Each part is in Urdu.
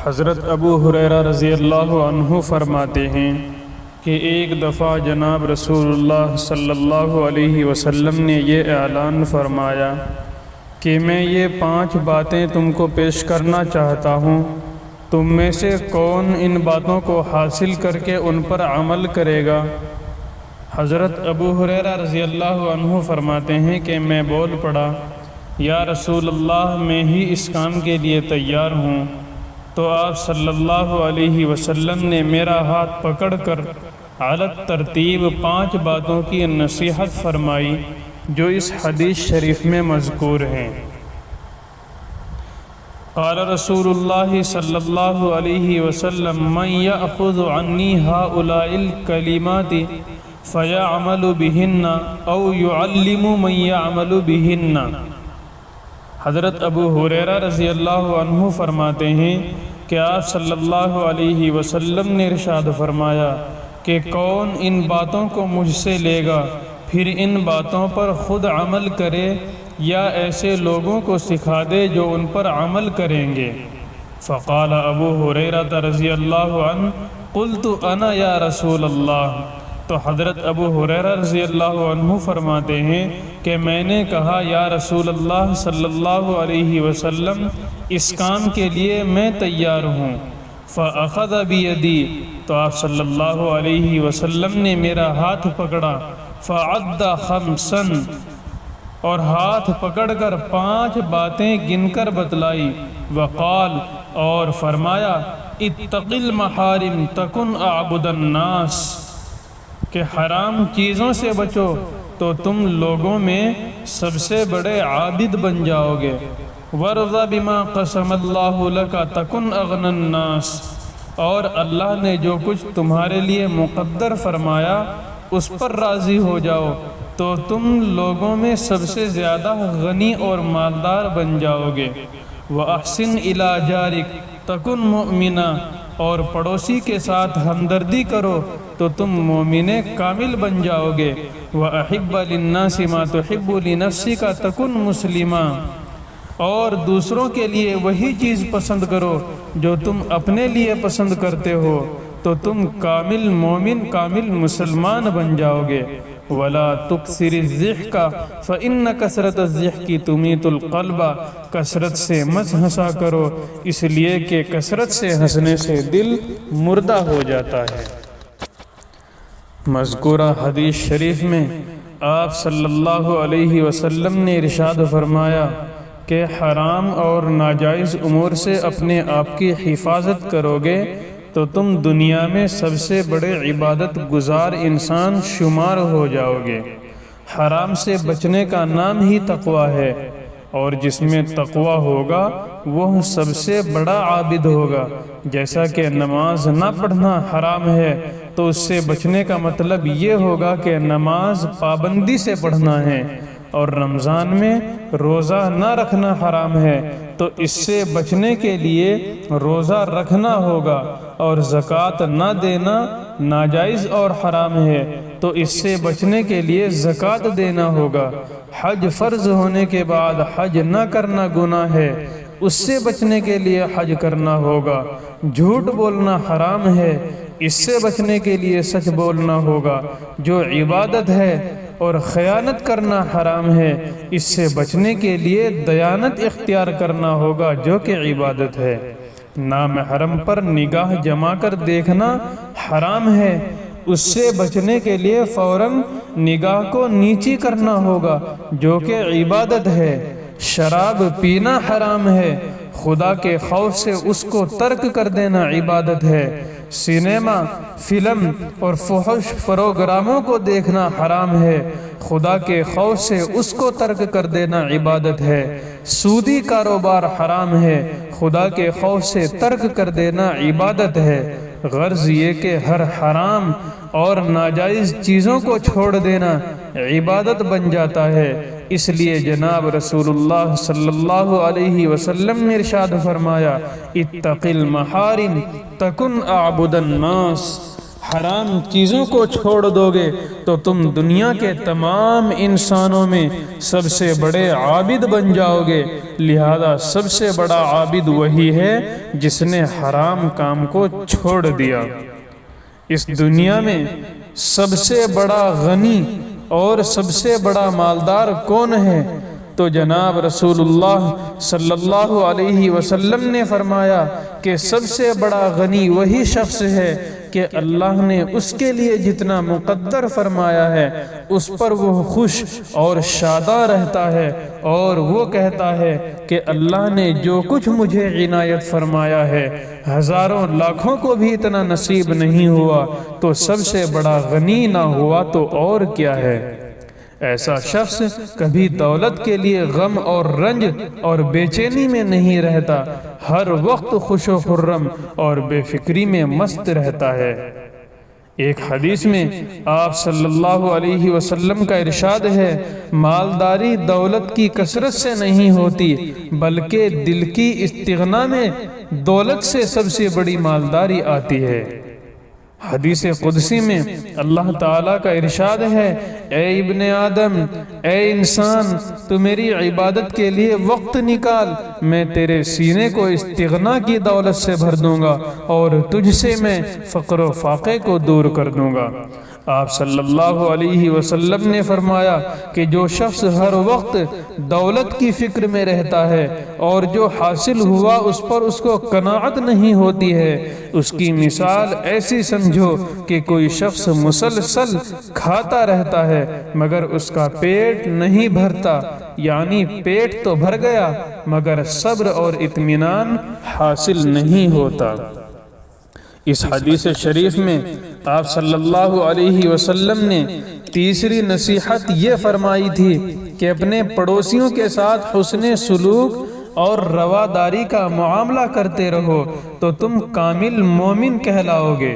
حضرت ابو ہریرہ رضی اللہ عنہ فرماتے ہیں کہ ایک دفعہ جناب رسول اللہ صلی اللہ علیہ وسلم نے یہ اعلان فرمایا کہ میں یہ 5 باتیں تم کو پیش کرنا چاہتا ہوں، تم میں سے کون ان باتوں کو حاصل کر کے ان پر عمل کرے گا؟ حضرت ابو ہریرہ رضی اللہ عنہ فرماتے ہیں کہ میں بول پڑا، یا رسول اللہ میں ہی اس کام کے لیے تیار ہوں۔ تو آپ صلی اللہ علیہ وسلم نے میرا ہاتھ پکڑ کر اعلیٰ ترتیب 5 باتوں کی نصیحت فرمائی جو اس حدیث شریف میں مذکور ہیں۔ قال رسول اللہ صلی اللہ علیہ وسلم من یأخذ عنی ہؤلاء الکلمات فیعمل بہن او یعلم من یعمل بہن۔ حضرت ابو ہریرہ رضی اللہ عنہ فرماتے ہیں کہ آپ صلی اللہ علیہ وسلم نے ارشاد فرمایا کہ کون ان باتوں کو مجھ سے لے گا، پھر ان باتوں پر خود عمل کرے یا ایسے لوگوں کو سکھا دے جو ان پر عمل کریں گے۔ فقال ابو ہریرہ رضی اللہ عنہ قلت انا یا رسول اللہ۔ تو حضرت ابو ہریرہ رضی اللہ عنہ فرماتے ہیں کہ میں نے کہا، یا رسول اللہ صلی اللہ علیہ وسلم اس کام کے لیے میں تیار ہوں۔ فأخذ بیدی، تو آپ صلی اللہ علیہ وسلم نے میرا ہاتھ پکڑا، فعد 5، اور ہاتھ پکڑ کر 5 باتیں گن کر بتلائی۔ وقال، اور فرمایا، اتق المحارم تکن اعبد الناس، کہ حرام چیزوں سے بچو تو تم لوگوں میں سب سے بڑے عابد بن جاؤ گے۔ وارض بما قسم اللہ لک تکن اغنی الناس، اور اللہ نے جو کچھ تمہارے لیے مقدر فرمایا اس پر راضی ہو جاؤ تو تم لوگوں میں سب سے زیادہ غنی اور مالدار بن جاؤ گے۔ وَأَحْسِنْ إِلَىٰ جَارِكَ تَكُنْ مُؤْمِنًا، اور پڑوسی کے ساتھ ہمدردی کرو تو تم مومن کامل بن جاؤ گے۔ وَأَحِبَّ لِلنَّاسِ مَا تُحِبُّ لِنَفْسِكَ تَكُنْ مُسْلِمًا، اور دوسروں کے لیے وہی چیز پسند کرو جو تم اپنے لیے پسند کرتے ہو تو تم کامل مومن کامل مسلمان بن جاؤ گے۔ وَلَا تُكْثِرِ الضِّحْكَ فَإِنَّ كَثْرَةَ الضِّحْكِ تُمِيتُ الْقَلْبَ، کثرت سے مت ہنسا کرو اس لیے کہ کثرت سے ہنسنے سے دل مردہ ہو جاتا ہے۔ مذکورہ حدیث شریف میں آپ صلی اللہ علیہ وسلم نے ارشاد فرمایا کہ حرام اور ناجائز امور سے اپنے آپ کی حفاظت کرو گے تو تم دنیا میں سب سے بڑے عبادت گزار انسان شمار ہو جاؤ گے۔ حرام سے بچنے کا نام ہی تقویٰ ہے، اور جس میں تقویٰ ہوگا وہ سب سے بڑا عابد ہوگا۔ جیسا کہ نماز نہ پڑھنا حرام ہے تو اس سے بچنے کا مطلب یہ ہوگا کہ نماز پابندی سے پڑھنا ہے، اور رمضان میں روزہ نہ رکھنا حرام ہے تو اس سے بچنے کے لیے روزہ رکھنا ہوگا، اور زکوٰۃ نہ دینا ناجائز اور حرام ہے تو اس سے بچنے کے لیے زکوٰۃ دینا ہوگا۔ حج فرض ہونے کے بعد حج نہ کرنا گناہ ہے، اس سے بچنے کے لیے حج کرنا ہوگا۔ جھوٹ بولنا حرام ہے، اس سے بچنے کے لیے سچ بولنا ہوگا جو عبادت ہے، اور خیانت کرنا حرام ہے، اس سے بچنے کے لیے دیانت اختیار کرنا ہوگا جو کہ عبادت ہے۔ نامحرم پر نگاہ جما کر دیکھنا حرام ہے، اس سے بچنے کے لیے فوراً نگاہ کو نیچی کرنا ہوگا جو کہ عبادت ہے۔ شراب پینا حرام ہے، خدا کے خوف سے اس کو ترک کر دینا عبادت ہے۔ سینما، فلم اور فحش پروگراموں کو دیکھنا حرام ہے، خدا کے خوف سے اس کو ترک کر دینا عبادت ہے۔ سودی کاروبار حرام ہے، خدا کے خوف سے ترک کر دینا عبادت ہے۔ غرض یہ کہ ہر حرام اور ناجائز چیزوں کو چھوڑ دینا عبادت بن جاتا ہے۔ اس لیے جناب رسول اللہ صلی اللہ علیہ وسلم نے ارشاد فرمایا، اتق المحارم تکن اعبد الناس، حرام چیزوں کو چھوڑ دو گے تو تم دنیا کے تمام انسانوں میں سب سے بڑے عابد بن جاؤ گے۔ لہذا سب سے بڑا عابد وہی ہے جس نے حرام کام کو چھوڑ دیا۔ اس دنیا میں سب سے بڑا غنی اور سب سے بڑا مالدار کون ہے؟ تو جناب رسول اللہ صلی اللہ علیہ وسلم نے فرمایا کہ سب سے بڑا غنی وہی شخص ہے کہ اللہ نے اس کے لیے جتنا مقدر فرمایا ہے اس پر وہ خوش اور شادہ رہتا ہے، اور وہ کہتا ہے کہ اللہ نے جو کچھ مجھے عنایت فرمایا ہے ہزاروں لاکھوں کو بھی اتنا نصیب نہیں ہوا، تو سب سے بڑا غنی نہ ہوا تو اور کیا ہے۔ ایسا شخص کبھی دولت کے لیے غم اور رنج اور بے چینی میں نہیں رہتا، ہر وقت خوش و خرم اور بے فکری میں مست رہتا ہے۔ ایک حدیث میں آپ صلی اللہ علیہ وسلم کا ارشاد ہے، مالداری دولت کی کثرت سے نہیں ہوتی بلکہ دل کی استغنا میں دولت سے سب سے بڑی مالداری آتی ہے۔ حدیث قدسی میں اللہ تعالیٰ کا ارشاد ہے، اے ابن آدم، اے انسان، تو میری عبادت کے لیے وقت نکال، میں تیرے سینے کو استغنا کی دولت سے بھر دوں گا اور تجھ سے میں فقر و فاقے کو دور کر دوں گا۔ آپ صلی اللہ علیہ وسلم نے فرمایا کہ جو شخص ہر وقت دولت کی فکر میں رہتا ہے اور جو حاصل ہوا اس پر اس کو قناعت نہیں ہوتی ہے، اس کی مثال ایسی سمجھو کہ کوئی شخص مسلسل کھاتا رہتا ہے مگر اس کا پیٹ نہیں بھرتا، یعنی پیٹ تو بھر گیا مگر صبر اور اطمینان حاصل نہیں ہوتا۔ اس حدیث شریف میں آپ صلی اللہ علیہ وسلم نے تیسری نصیحت یہ فرمائی تھی کہ اپنے پڑوسیوں کے ساتھ حسن سلوک اور رواداری کا معاملہ کرتے رہو تو تم کامل مومن کہلاؤ گے۔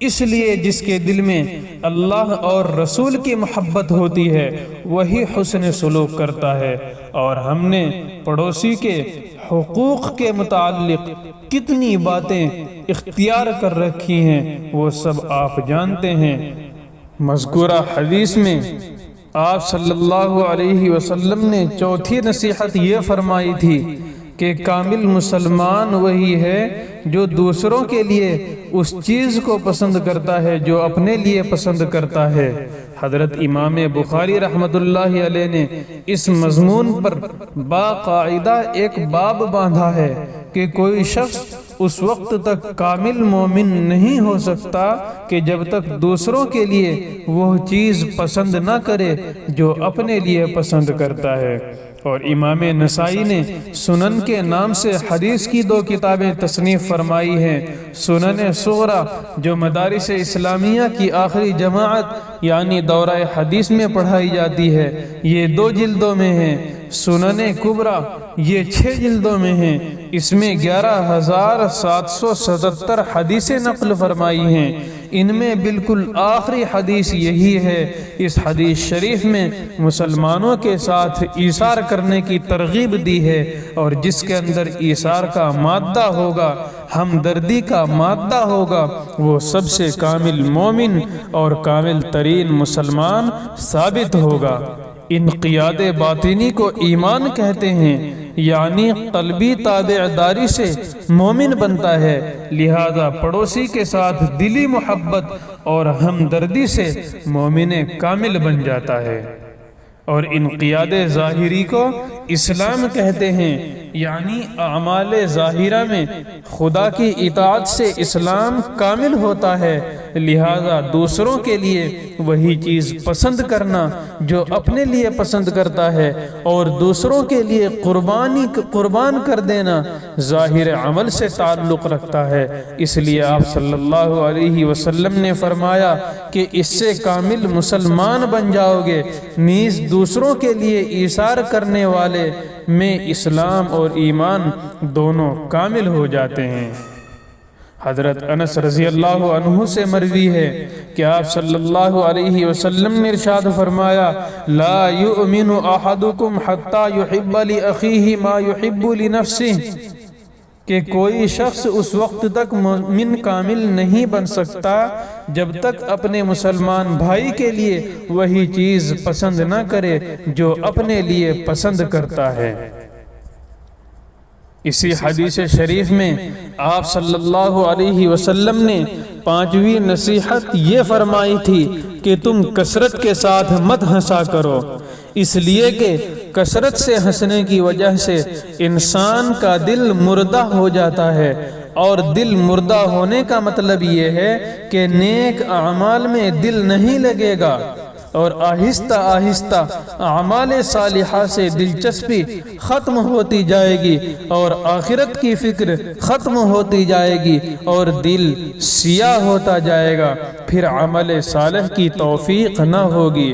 اس لیے جس کے دل میں اللہ اور رسول کی محبت ہوتی ہے وہی حسن سلوک کرتا ہے، اور ہم نے پڑوسی کے حقوق کے متعلق کتنی باتیں اختیار کر رکھی ہیں وہ سب آپ جانتے ہیں۔ مذکورہ حدیث میں آپ صلی اللہ علیہ وسلم نے چوتھی نصیحت یہ فرمائی تھی کہ کامل مسلمان وہی ہے جو دوسروں کے لیے اس چیز کو پسند کرتا ہے جو اپنے لیے پسند کرتا ہے۔ حضرت امام بخاری رحمۃ اللہ علیہ نے اس مضمون پر باقاعدہ ایک باب باندھا ہے کہ کوئی شخص اس وقت تک کامل مومن نہیں ہو سکتا کہ جب تک دوسروں کے لیے وہ چیز پسند نہ کرے جو اپنے لیے پسند کرتا ہے۔ اور امام نسائی نے سنن کے نام سے حدیث کی 2 کتابیں تصنیف فرمائی ہیں، سنن صغری جو مدارس اسلامیہ کی آخری جماعت یعنی دورہ حدیث میں پڑھائی جاتی ہے، یہ 2 جلدوں میں ہیں، سنن کبریٰ یہ 6 جلدوں میں ہیں، اس میں 11,777 حدیثیں نقل فرمائی ہیں، ان میں بالکل آخری حدیث یہی ہے۔ اس حدیث شریف میں مسلمانوں کے ساتھ ایثار کرنے کی ترغیب دی ہے، اور جس کے اندر ایثار کا مادہ ہوگا، ہمدردی کا مادہ ہوگا، وہ سب سے کامل مومن اور کامل ترین مسلمان ثابت ہوگا۔ انقیاد باطنی کو ایمان کہتے ہیں، یعنی قلبی تابعداری سے مومن بنتا ہے، لہذا پڑوسی کے ساتھ دلی محبت اور ہمدردی سے مومن کامل بن جاتا ہے۔ اور انقیاد ظاہری کو اسلام کہتے ہیں، یعنی اعمال ظاہرہ میں خدا کی اطاعت سے اسلام کامل ہوتا ہے، لہذا دوسروں کے لیے وہی چیز پسند کرنا جو اپنے لیے پسند کرتا ہے، اور دوسروں کے لیے قربان کر دینا ظاہر عمل سے تعلق رکھتا ہے۔ اس لیے آپ صلی اللہ علیہ وسلم نے فرمایا کہ اس سے کامل مسلمان بن جاؤ گے، نیز دوسروں کے لیے ایثار کرنے والے میں اسلام اور ایمان دونوں کامل ہو جاتے ہیں۔ حضرت انس رضی اللہ عنہ سے مروی ہے کہ آپ صلی اللہ علیہ وسلم نے ارشاد فرمایا، لا یؤمن احدکم حتی یحب لأخیہ ما یحب لنفسہ، کہ کوئی شخص اس وقت تک مومن کامل نہیں بن سکتا جب تک اپنے مسلمان بھائی کے لیے وہی چیز پسند نہ کرے جو اپنے لیے پسند کرتا ہے۔ اسی حدیث شریف میں آپ صلی اللہ علیہ وسلم نے 5ویں نصیحت یہ فرمائی تھی کہ تم کثرت کے ساتھ مت ہنسا کرو، اس لیے کہ کثرت سے ہنسنے کی وجہ سے انسان کا دل مردہ ہو جاتا ہے، اور دل مردہ ہونے کا مطلب یہ ہے کہ نیک اعمال میں دل نہیں لگے گا، اور آہستہ آہستہ اعمال صالحہ سے دلچسپی ختم ہوتی جائے گی، اور آخرت کی فکر ختم ہوتی جائے گی، اور دل سیاہ ہوتا جائے گا، پھر عمل صالح کی توفیق نہ ہوگی۔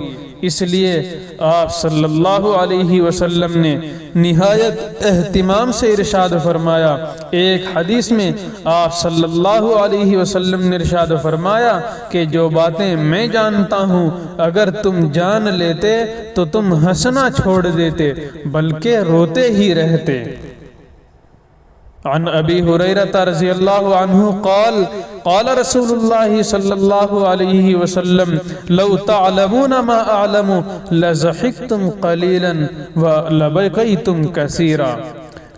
اس لیے آپ صلی اللہ علیہ وسلم نے نہایت اہتمام سے ارشاد فرمایا۔ ایک حدیث میں آپ صلی اللہ علیہ وسلم نے ارشاد فرمایا کہ جو باتیں میں جانتا ہوں اگر تم جان لیتے تو تم ہنسنا چھوڑ دیتے بلکہ روتے ہی رہتے۔ عن ابی ہریرہ رضی اللہ عنہ قال قال رسول اللہ صلی اللہ علیہ وسلم لو تعلمون ما اعلم لضحکتم قلیلا ولبکیتم کثیرا۔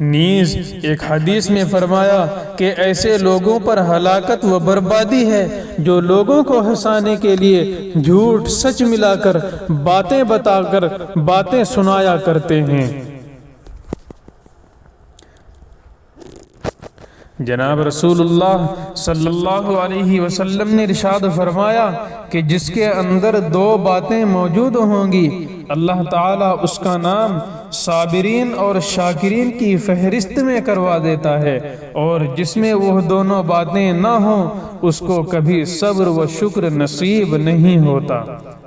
نیز ایک حدیث میں فرمایا کہ ایسے لوگوں پر ہلاکت و بربادی ہے جو لوگوں کو ہنسانے کے لیے جھوٹ سچ ملا کر باتیں بتا کر باتیں سنایا کرتے ہیں۔ جناب رسول اللہ صلی اللہ علیہ وسلم نے ارشاد فرمایا کہ جس کے اندر 2 باتیں موجود ہوں گی اللہ تعالیٰ اس کا نام صابرین اور شاکرین کی فہرست میں کروا دیتا ہے، اور جس میں وہ دونوں باتیں نہ ہوں اس کو کبھی صبر و شکر نصیب نہیں ہوتا۔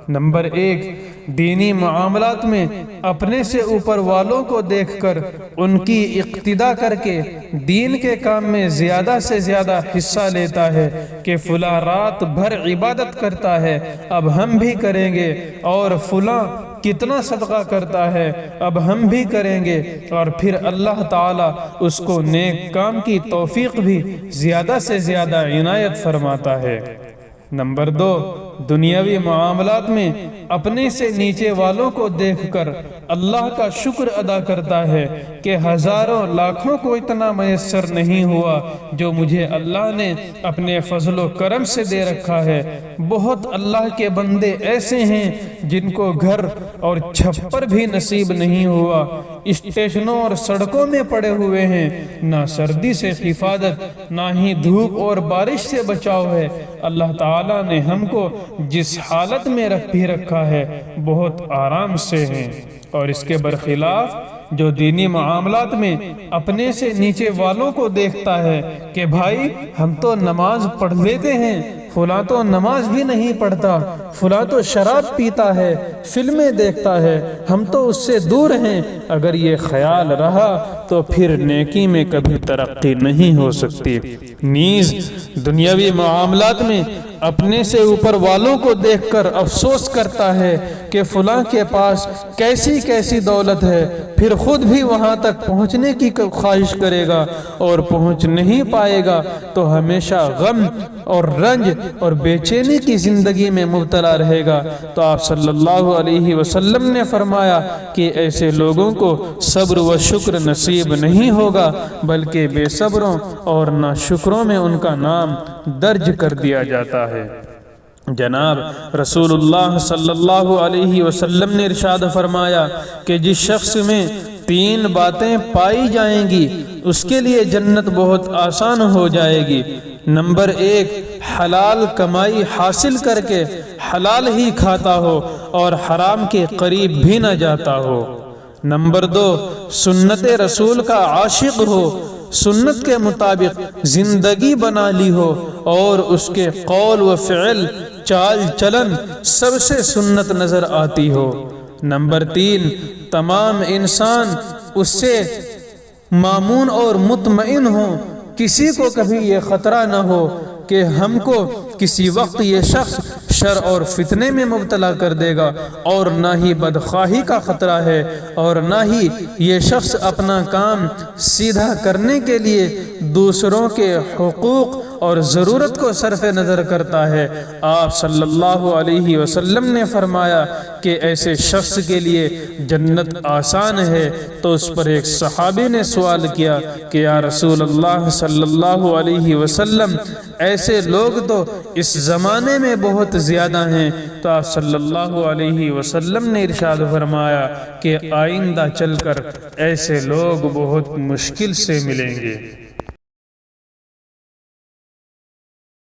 نمبر 1، دینی معاملات میں اپنے سے اوپر والوں کو دیکھ کر ان کی اقتدا کر کے دین کے کام میں زیادہ سے زیادہ حصہ لیتا ہے کہ فلاں رات بھر عبادت کرتا ہے اب ہم بھی کریں گے، اور فلاں کتنا صدقہ کرتا ہے اب ہم بھی کریں گے، اور پھر اللہ تعالیٰ اس کو نیک کام کی توفیق بھی زیادہ سے زیادہ عنایت فرماتا ہے۔ نمبر 2، دنیاوی معاملات میں اپنے سے نیچے والوں کو دیکھ کر اللہ کا شکر ادا کرتا ہے کہ ہزاروں لاکھوں کو اتنا میسر نہیں ہوا جو مجھے اللہ نے اپنے فضل و کرم سے دے رکھا ہے۔ بہت اللہ کے بندے ایسے ہیں جن کو گھر اور چھپر بھی نصیب نہیں ہوا، اسٹیشنوں اور سڑکوں میں پڑے ہوئے ہیں، نہ سردی سے حفاظت نہ ہی دھوپ اور بارش سے بچاؤ ہے۔ اللہ تعالیٰ نے ہم کو جس حالت میں بھی رکھا ہے بہت آرام سے ہیں، اور اس کے برخلاف جو دینی معاملات میں اپنے سے نیچے والوں کو دیکھتا ہے کہ بھائی ہم تو نماز پڑھ لیتے ہیں، فلاں تو نماز بھی نہیں پڑھتا، فلاں تو شراب پیتا ہے، فلمیں دیکھتا ہے، ہم تو اس سے دور ہیں، اگر یہ خیال رہا تو پھر نیکی میں کبھی ترقی نہیں ہو سکتی۔ نیز دنیاوی معاملات میں اپنے سے اوپر والوں کو دیکھ کر افسوس کرتا ہے کہ فلاں کے پاس کیسی کیسی دولت ہے، پھر خود بھی وہاں تک پہنچنے کی خواہش کرے گا اور پہنچ نہیں پائے گا تو ہمیشہ غم اور رنج اور بے چینی کی زندگی میں مبتلا رہے گا۔ تو آپ صلی اللہ علیہ وسلم نے فرمایا کہ ایسے لوگوں کو صبر و شکر نصیب نہیں ہوگا بلکہ بے صبروں اور ناشکروں میں ان کا نام درج کر دیا جاتا ہے۔ جناب رسول اللہ صلی اللہ علیہ وسلم نے ارشاد فرمایا کہ جس شخص میں 3 باتیں پائی جائیں گی اس کے لیے جنت بہت آسان ہو جائے گی۔ نمبر 1، حلال کمائی حاصل کر کے حلال ہی کھاتا ہو اور حرام کے قریب بھی نہ جاتا ہو۔ نمبر 2، سنت رسول کا عاشق ہو، سنت کے مطابق زندگی بنا لی ہو اور اس کے قول و فعل چال چلن سب سے سنت نظر آتی ہو۔ نمبر 3، تمام انسان اس سے مامون اور مطمئن ہوں، کسی کو کبھی یہ خطرہ نہ ہو کہ ہم کو کسی وقت یہ شخص شر اور فتنے میں مبتلا کر دے گا، اور نہ ہی بدخواہی کا خطرہ ہے، اور نہ ہی یہ شخص اپنا کام سیدھا کرنے کے لیے دوسروں کے حقوق اور ضرورت کو صرف نظر کرتا ہے۔ آپ صلی اللہ علیہ وسلم نے فرمایا کہ ایسے شخص کے لیے جنت آسان ہے۔ تو اس پر ایک صحابی نے سوال کیا کہ یا رسول اللہ صلی اللہ علیہ وسلم، ایسے لوگ تو اس زمانے میں بہت زیادہ ہیں۔ تو آپ صلی اللہ علیہ وسلم نے ارشاد فرمایا کہ آئندہ چل کر ایسے لوگ بہت مشکل سے ملیں گے۔